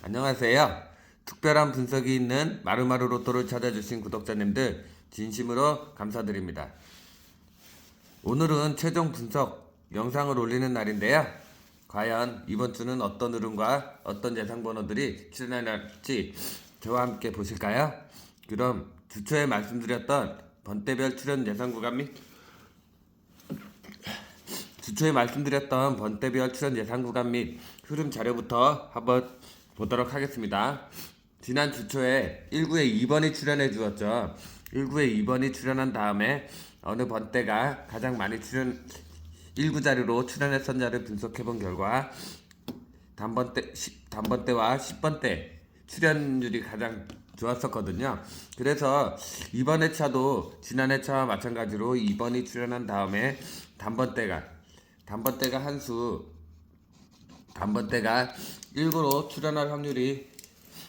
안녕하세요. 특별한 분석이 있는 마루마루 로또를 찾아주신 구독자님들 진심으로 감사드립니다. 오늘은 최종 분석 영상을 올리는 날인데요. 과연 이번 주는 어떤 흐름과 어떤 예상 번호들이 출연할지 저와 함께 보실까요? 그럼 주초에 말씀드렸던 번대별 출연 예상 구간 및 흐름 자료부터 한번 보도록 하겠습니다. 지난 주초에 1구에 2번이 출연해 주었죠. 1구에 2번이 출연한 다음에 어느 번대가 가장 많이 1구 자리로 출연했었냐를 분석해 본 결과 단번대와 10번대 출연율이 가장 좋았었거든요. 그래서 이번 회차도 지난 회차와 마찬가지로 2번이 출연한 다음에 단번대가 1구로 출연할 확률이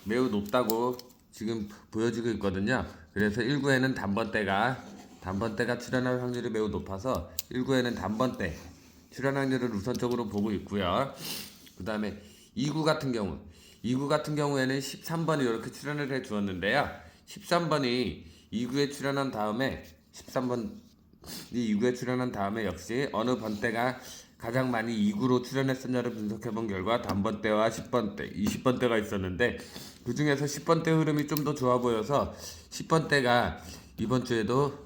매우 높다고 지금 보여지고 있거든요. 그래서 1구에는 단번대가 출연할 확률이 매우 높아서 1구에는 단번대 출연 확률을 우선적으로 보고 있고요. 그 다음에 2구 같은 경우에는 13번이 이렇게 출연을 해 주었는데요. 13번이 2구에 출연한 다음에 역시 어느 번대가 가장 많이 2구로 출연했었냐를 분석해본 결과 단번대와 10번대, 20번대가 있었는데 그 중에서 10번대 흐름이 좀 더 좋아 보여서 10번대가 이번 주에도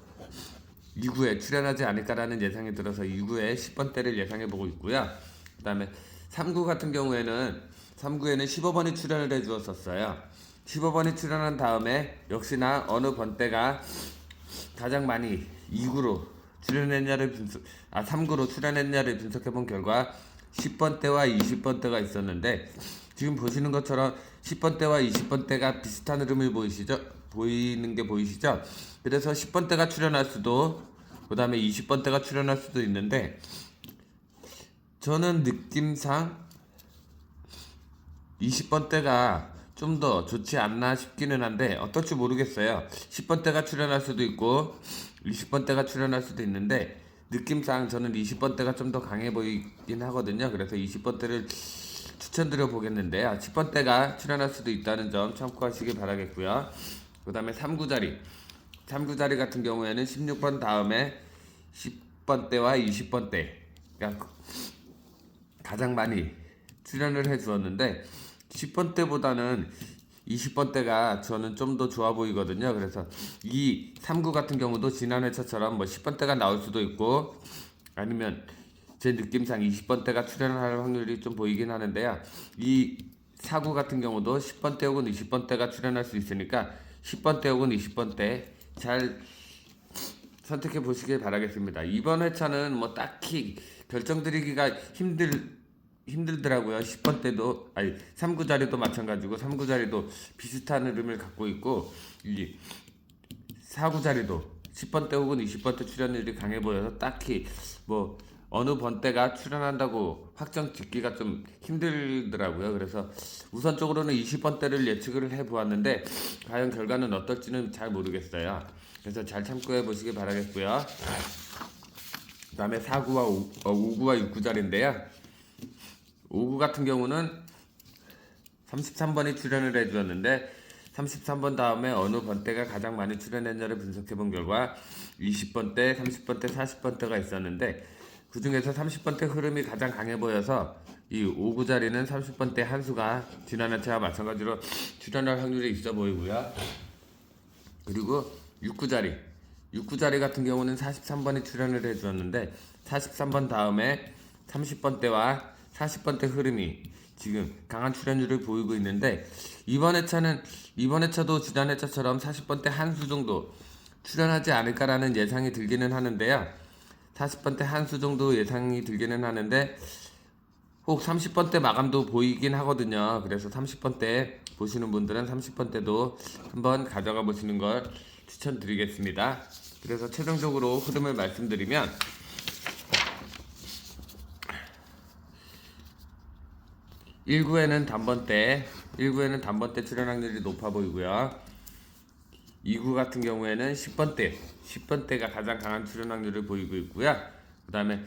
2구에 출연하지 않을까라는 예상이 들어서 2구에 10번대를 예상해보고 있고요. 그 다음에 3구 같은 경우에는 3구에는 15번이 출연을 해주었었어요. 15번이 출연한 다음에 역시나 어느 번대가 가장 많이 3구로 출연했냐를 분석해본 결과 10번대와 20번대가 있었는데 지금 보시는 것처럼 10번대와 20번대가 비슷한 흐름을 보이는 게 보이시죠? 그래서 10번대가 출연할 수도 그 다음에 20번대가 출연할 수도 있는데 저는 느낌상 20번대가 좀 더 좋지 않나 싶기는 한데 어떨지 모르겠어요. 10번대가 출연할 수도 있고 20번대가 출연할 수도 있는데 느낌상 저는 20번대가 좀 더 강해 보이긴 하거든요. 그래서 20번대를 추천드려 보겠는데요. 10번대가 출연할 수도 있다는 점 참고하시길 바라겠고요. 그 다음에 3구 자리 같은 경우에는 16번 다음에 10번대와 20번대가 가장 많이 출연을 해 주었는데 10번대보다는 20번대가 저는 좀 더 좋아 보이거든요. 그래서 이 3구 같은 경우도 지난 회차처럼 10번대가 나올 수도 있고 아니면 제 느낌상 20번대가 출연할 확률이 좀 보이긴 하는데요. 이 4구 같은 경우도 10번대 혹은 20번대가 출연할 수 있으니까 10번대 혹은 20번대 잘 선택해 보시길 바라겠습니다. 이번 회차는 딱히 결정드리기가 힘들더라고요. 10번대도 3구 자리도 마찬가지고 3구 자리도 비슷한 흐름을 갖고 있고 이 4구 자리도 10번대 혹은 20번대 출연율이 강해 보여서 딱히 어느 번대가 출연한다고 확정 짓기가 좀 힘들더라고요. 그래서 우선적으로는 20번대를 예측을 해 보았는데 과연 결과는 어떨지는 잘 모르겠어요. 그래서 잘 참고해 보시길 바라겠고요. 그 다음에 5구와 6구 자리인데요. 5구 같은 경우는 33번이 출연을 해주었는데 33번 다음에 어느 번대가 가장 많이 출연했냐를 분석해본 결과 20번대, 30번대, 40번대가 있었는데 그 중에서 30번대 흐름이 가장 강해 보여서 이 5구 자리는 30번대 한 수가 지난 회차와 마찬가지로 출연할 확률이 있어 보이고요. 그리고 6구 자리 같은 경우는 43번이 출연을 해주었는데 43번 다음에 30번대와 40번대 흐름이 지금 강한 출연율을 보이고 있는데 이번 회차도 지난 회차처럼 40번대 한 수 정도 출연하지 않을까라는 예상이 들기는 하는데요. 40번대 한 수 정도 예상이 들기는 하는데 혹 30번대 마감도 보이긴 하거든요. 그래서 30번대 보시는 분들은 30번대도 한번 가져가 보시는 걸 추천드리겠습니다. 그래서 최종적으로 흐름을 말씀드리면 1구에는 단번대 출연 확률이 높아 보이고요. 2구 같은 경우에는 10번대가 가장 강한 출연 확률을 보이고 있고요. 그 다음에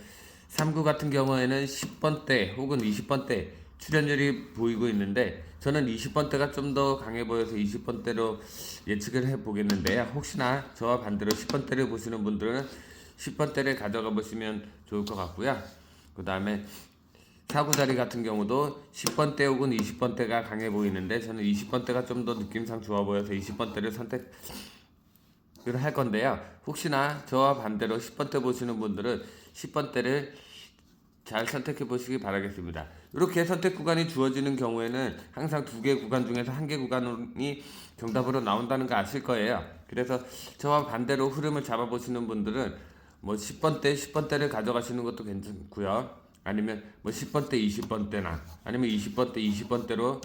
3구 같은 경우에는 10번대 혹은 20번대 출연율이 보이고 있는데 저는 20번대가 좀 더 강해 보여서 20번대로 예측을 해보겠는데요. 혹시나 저와 반대로 10번대를 보시는 분들은 10번대를 가져가 보시면 좋을 것 같고요. 그 다음에 사구자리 같은 경우도 10번대 혹은 20번대가 강해 보이는데 저는 20번대가 좀 더 느낌상 좋아 보여서 20번대를 선택을 할 건데요. 혹시나 저와 반대로 10번대 보시는 분들은 10번대를 잘 선택해 보시기 바라겠습니다. 이렇게 선택 구간이 주어지는 경우에는 항상 두 개 구간 중에서 한 개 구간이 정답으로 나온다는 거 아실 거예요. 그래서 저와 반대로 흐름을 잡아 보시는 분들은 뭐 10번대, 10번대를 가져가시는 것도 괜찮고요. 아니면 뭐 10번대, 20번대나 아니면 20번대, 20번대로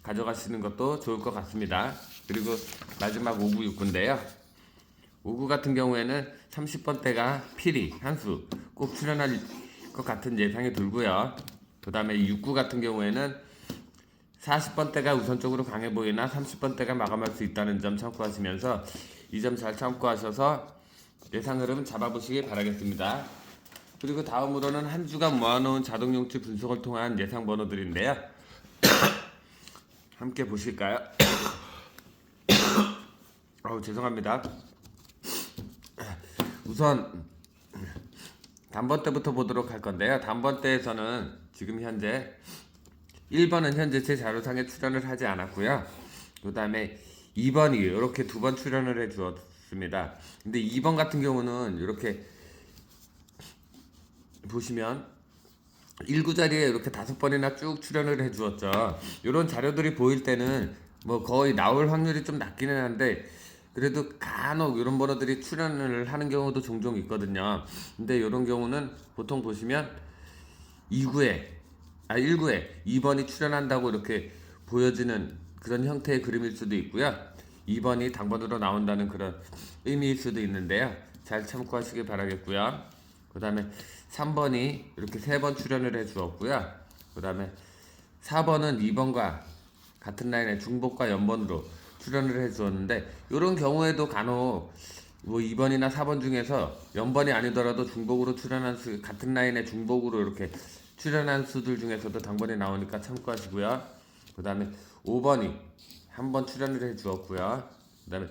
가져가시는 것도 좋을 것 같습니다. 그리고 마지막 5구, 6구인데요. 5구 같은 경우에는 30번대가 필히 한수 꼭 출연할 것 같은 예상이 들고요. 그 다음에 6구 같은 경우에는 40번대가 우선적으로 강해 보이나 30번대가 마감할 수 있다는 점 참고하시면서 이 점 잘 참고하셔서 예상 흐름 잡아보시기 바라겠습니다. 그리고 다음으로는 한 주간 모아놓은 자동용치 분석을 통한 예상 번호들인데요. 함께 보실까요? 죄송합니다. 우선 단번대부터 보도록 할 건데요. 단번대에서는 지금 현재 1번은 현재 제 자료상에 출연을 하지 않았고요. 그 다음에 2번이 이렇게 두 번 출연을 해 주었습니다. 근데 2번 같은 경우는 이렇게 보시면 1구 자리에 이렇게 5번이나 쭉 출연을 해 주었죠. 이런 자료들이 보일 때는 뭐 거의 나올 확률이 좀 낮기는 한데 그래도 간혹 이런 번호들이 출연을 하는 경우도 종종 있거든요. 근데 이런 경우는 보통 보시면 1구에 2번이 출연한다고 이렇게 보여지는 그런 형태의 그림일 수도 있고요. 2번이 당번으로 나온다는 그런 의미일 수도 있는데요. 잘 참고하시길 바라겠고요. 그 다음에 3번이 이렇게 3번 출연을 해 주었고요. 그 다음에 4번은 2번과 같은 라인의 중복과 연번으로 출연을 해 주었는데 이런 경우에도 간혹 뭐 2번이나 4번 중에서 연번이 아니더라도 중복으로 출연한 수, 같은 라인의 중복으로 이렇게 출연한 수들 중에서도 당번이 나오니까 참고하시고요. 그 다음에 5번이 한 번 출연을 해 주었고요. 그 다음에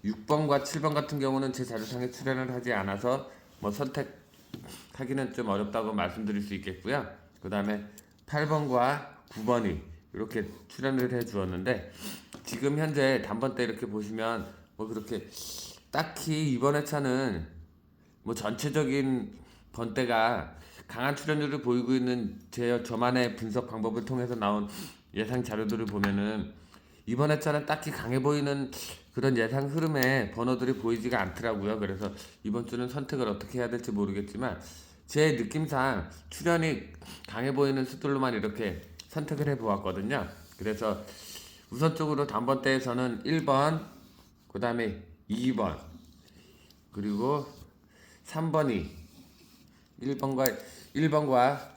6번과 7번 같은 경우는 제 자료상에 출연을 하지 않아서 뭐 선택하기는 좀 어렵다고 말씀드릴 수 있겠고요. 그 다음에 8번과 9번이 이렇게 출연을 해 주었는데 지금 현재 단번대 이렇게 보시면 뭐 그렇게 딱히 이번 회차는 뭐 전체적인 번대가 강한 출연율을 보이고 있는 저만의 분석 방법을 통해서 나온 예상 자료들을 보면은 이번 회차는 딱히 강해 보이는 그런 예상 흐름의 번호들이 보이지가 않더라고요. 그래서 이번 주는 선택을 어떻게 해야 될지 모르겠지만 제 느낌상 출연이 강해 보이는 수들로만 이렇게 선택을 해 보았거든요. 그래서 우선적으로 단번대에서는 1번, 그 다음에 2번, 그리고 3번이 1번과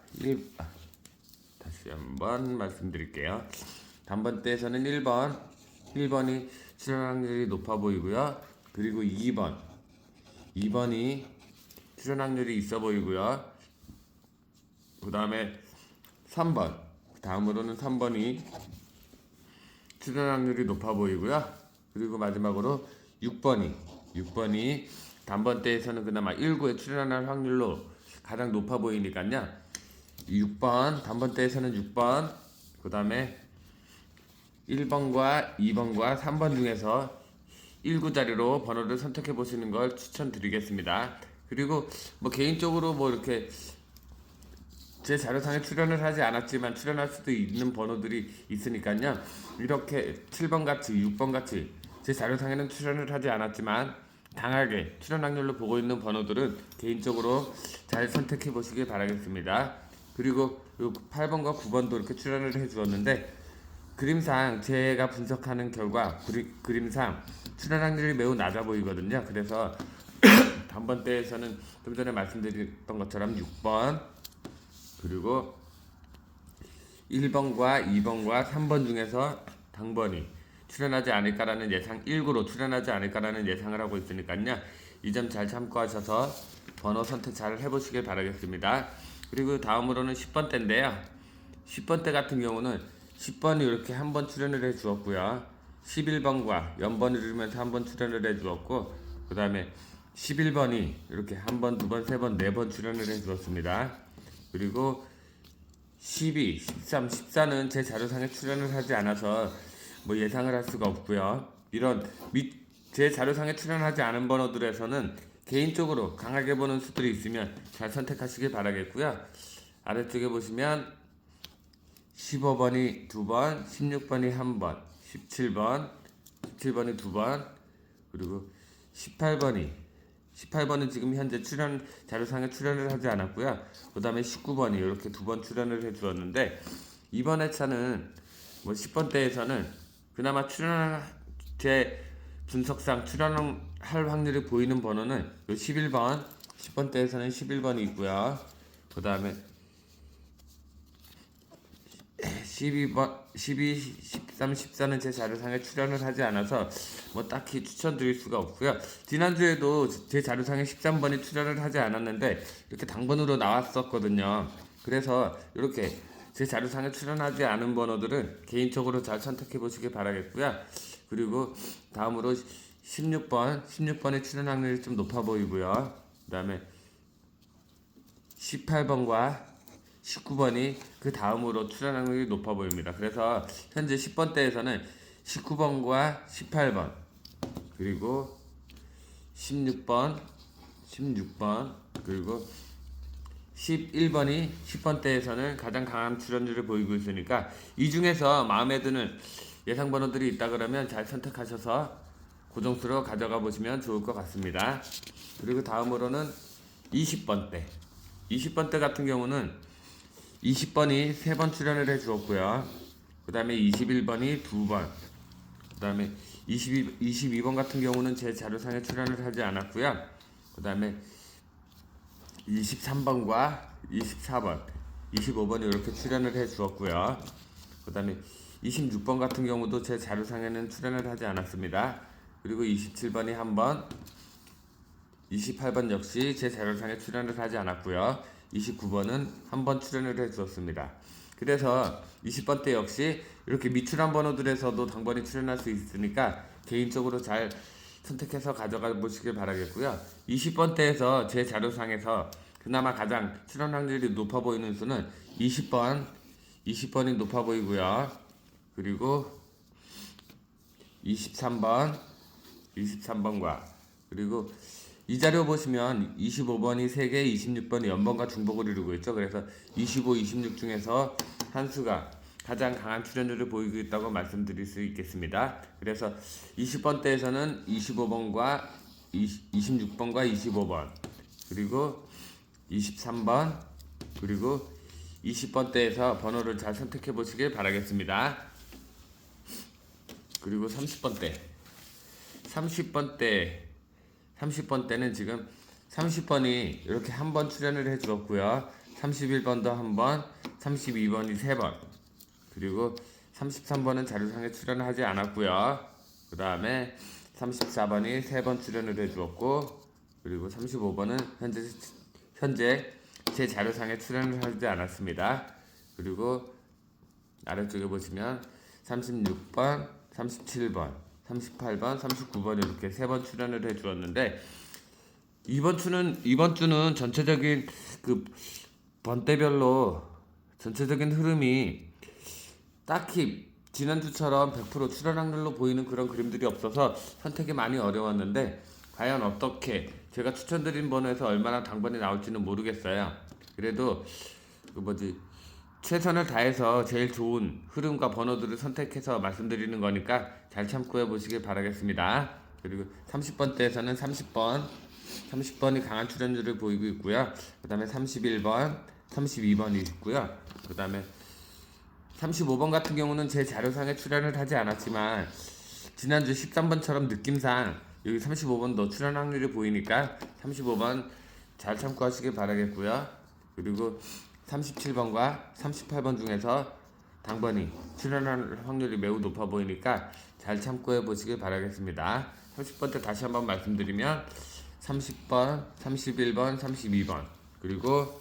다시 한번 말씀드릴게요. 단번대에서는 1번이 출연 확률이 높아 보이고요. 그리고 2번이 출연 확률이 있어 보이고요. 그 다음에 3번, 다음으로는 3번이 출연 확률이 높아 보이고요. 그리고 마지막으로 6번이 단번대에서는 그나마 1구에 출연할 확률로 가장 높아 보이니까요. 6번, 단번대에서는 6번, 그 다음에 1번과 2번과 3번 중에서 1구 자리로 번호를 선택해 보시는 걸 추천드리겠습니다. 그리고 뭐 개인적으로 뭐 이렇게 제 자료상에 출연을 하지 않았지만 출연할 수도 있는 번호들이 있으니까요. 이렇게 7번같이 6번같이 제 자료상에는 출연을 하지 않았지만 강하게 출연 확률로 보고 있는 번호들은 개인적으로 잘 선택해 보시길 바라겠습니다. 그리고 8번과 9번도 이렇게 출연을 해 주었는데 그림상 제가 분석하는 결과 그림상 출연 확률이 매우 낮아 보이거든요. 그래서 단번대에서는 좀 전에 말씀드렸던 것처럼 6번 그리고 1번과 2번과 3번 중에서 당번이 출연하지 않을까라는 예상 1구로 출연하지 않을까라는 예상을 하고 있으니까요. 이 점 잘 참고하셔서 번호 선택 잘 해보시길 바라겠습니다. 그리고 다음으로는 10번대인데요. 10번 때 같은 경우는 10번이 이렇게 한 번 출연을 해 주었고요. 11번과 연번을 이루면서 한 번 출연을 해 주었고, 그 다음에 11번이 이렇게 한 번, 두 번, 세 번, 네 번 출연을 해 주었습니다. 그리고 12, 13, 14는 제 자료상에 출연을 하지 않아서 뭐 예상을 할 수가 없고요. 이런 제 자료상에 출연하지 않은 번호들에서는 개인적으로 강하게 보는 수들이 있으면 잘 선택하시길 바라겠고요. 아래쪽에 보시면 15번이 2번, 16번이 1번, 17번이 2번, 그리고 18번은 지금 현재 자료상에 출연을 하지 않았고요. 그 다음에 19번이 이렇게 2번 출연을 해 주었는데, 이번 회차는 뭐 10번 대에서는 그나마 제 분석상 출연할 확률이 보이는 번호는 요 11번, 10번 대에서는 11번이 있고요. 그 다음에 12번, 12, 13, 14는 제 자료상에 출연을 하지 않아서 뭐 딱히 추천드릴 수가 없고요. 지난주에도 제 자료상에 13번이 출연을 하지 않았는데 이렇게 당번으로 나왔었거든요. 그래서 이렇게 제 자료상에 출연하지 않은 번호들은 개인적으로 잘 선택해 보시길 바라겠고요. 그리고 다음으로 16번의 출연 확률이 좀 높아 보이고요. 그 다음에 18번과 19번이 그 다음으로 출연 확률이 높아 보입니다. 그래서 현재 10번 대에서는 19번과 18번, 그리고 16번, 그리고 11번이 10번 대에서는 가장 강한 출연율을 보이고 있으니까 이 중에서 마음에 드는 예상 번호들이 있다 그러면 잘 선택하셔서 고정수로 가져가 보시면 좋을 것 같습니다. 그리고 다음으로는 20번 대. 20번 대 같은 경우는 20번이 3번 출연을 해 주었고요. 그 다음에 21번이 2번. 그 다음에 22번 같은 경우는 제 자료상에 출연을 하지 않았고요. 그 다음에 23번과 24번, 25번이 이렇게 출연을 해 주었고요. 그 다음에 26번 같은 경우도 제 자료상에는 출연을 하지 않았습니다. 그리고 27번이 한 번, 28번 역시 제 자료상에 출연을 하지 않았고요. 29번은 한 번 출연을 해 주었습니다. 그래서 20번 때 역시 이렇게 미출한 번호들에서도 당번이 출연할 수 있으니까 개인적으로 잘 선택해서 가져가 보시길 바라겠고요. 20번 대에서 제 자료상에서 그나마 가장 출연 확률이 높아 보이는 수는 20번이 높아 보이고요. 그리고 23번과 그리고 이 자료 보시면 25번이 3개, 26번이 연번과 중복을 이루고 있죠. 그래서 25, 26 중에서 한 수가 가장 강한 출연율을 보이고 있다고 말씀드릴 수 있겠습니다. 그래서 20번 대에서는 25번과 26번과 25번, 그리고 23번, 그리고 20번 대에서 번호를 잘 선택해 보시길 바라겠습니다. 그리고 30번 때는 지금 30번이 이렇게 한 번 출연을 해 주었고요. 31번도 한 번, 32번이 3번, 그리고 33번은 자료상에 출연을 하지 않았고요. 그 다음에 34번이 3번 출연을 해 주었고, 그리고 35번은 현재 제 자료상에 출연을 하지 않았습니다. 그리고 아래쪽에 보시면 36번, 37번, 38번, 39번 이렇게 3번 출연을 해 주었는데, 이번 주는 전체적인 그 번대별로 전체적인 흐름이 딱히 지난주처럼 100% 출연 확률로 보이는 그런 그림들이 없어서 선택이 많이 어려웠는데, 과연 어떻게 제가 추천드린 번호에서 얼마나 당번이 나올지는 모르겠어요. 그래도 최선을 다해서 제일 좋은 흐름과 번호들을 선택해서 말씀드리는 거니까 잘 참고해 보시길 바라겠습니다. 그리고 30번 대에서는 30번이 강한 출연율을 보이고 있고요. 그 다음에 31번, 32번이 있고요. 그 다음에 35번 같은 경우는 제 자료상에 출연을 하지 않았지만 지난주 13번처럼 느낌상 여기 35번도 출연 확률이 보이니까 35번 잘 참고하시길 바라겠고요. 그리고 37번과 38번 중에서 당번이 출연할 확률이 매우 높아 보이니까 잘 참고해 보시길 바라겠습니다. 30번 때 다시 한번 말씀드리면 30번, 31번, 32번, 그리고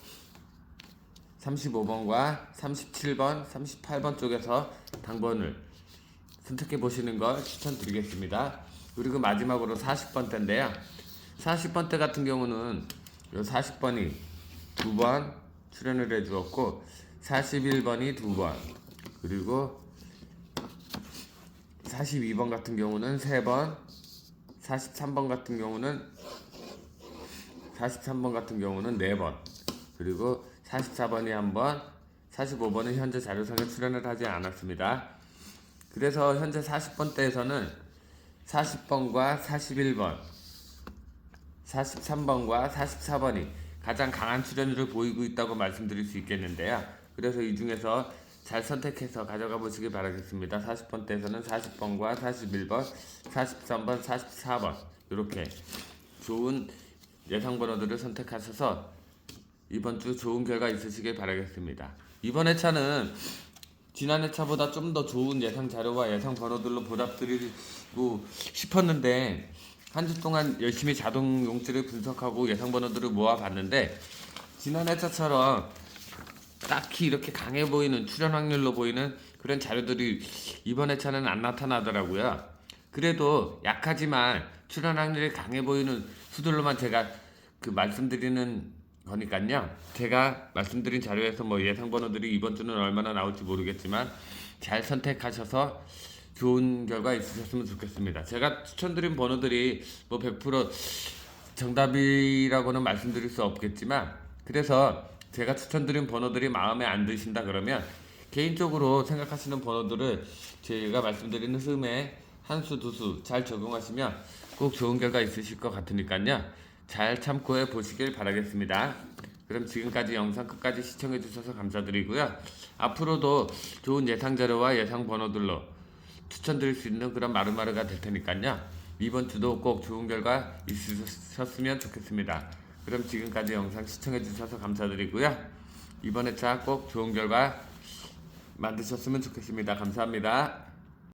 35번과 37번, 38번 쪽에서 당번을 선택해 보시는 걸 추천드리겠습니다. 그리고 마지막으로 40번대인데요. 40번대 같은 경우는 이 40번이 2번 출연을 해 주었고 41번이 2번, 그리고 42번 같은 경우는 3번, 43번 같은 경우는 4번, 그리고 44번이 1번, 45번은 현재 자료상에 출연을 하지 않았습니다. 그래서 현재 40번대에서는 40번과 41번, 43번과 44번이 가장 강한 출연율을 보이고 있다고 말씀드릴 수 있겠는데요. 그래서 이 중에서 잘 선택해서 가져가 보시길 바라겠습니다. 40번대에서는 40번과 41번, 43번, 44번 이렇게 좋은 예상 번호들을 선택하셔서 이번 주 좋은 결과 있으시길 바라겠습니다. 이번 회차는 지난 회차보다 좀 더 좋은 예상 자료와 예상 번호들로 보답드리고 싶었는데 한 주 동안 열심히 자동 용지를 분석하고 예상 번호들을 모아봤는데 지난 회차처럼 딱히 이렇게 강해 보이는 출연 확률로 보이는 그런 자료들이 이번 회차는 안 나타나더라고요. 그래도 약하지만 출연 확률이 강해 보이는 수들로만 제가 말씀드리는 거니까요. 제가 말씀드린 자료에서 예상 번호들이 이번 주는 얼마나 나올지 모르겠지만 잘 선택하셔서 좋은 결과 있으셨으면 좋겠습니다. 제가 추천드린 번호들이 100% 정답이라고는 말씀드릴 수 없겠지만, 그래서 제가 추천드린 번호들이 마음에 안 드신다 그러면 개인적으로 생각하시는 번호들을 제가 말씀드리는 흠에 한 수, 두 수 잘 적용하시면 꼭 좋은 결과 있으실 것 같으니까요. 잘 참고해 보시길 바라겠습니다. 그럼 지금까지 영상 끝까지 시청해 주셔서 감사드리고요. 앞으로도 좋은 예상 자료와 예상 번호들로 추천드릴 수 있는 그런 마루마루가 될 테니까요. 이번 주도 꼭 좋은 결과 있으셨으면 좋겠습니다. 그럼 지금까지 영상 시청해 주셔서 감사드리고요. 이번 회차 꼭 좋은 결과 만드셨으면 좋겠습니다. 감사합니다.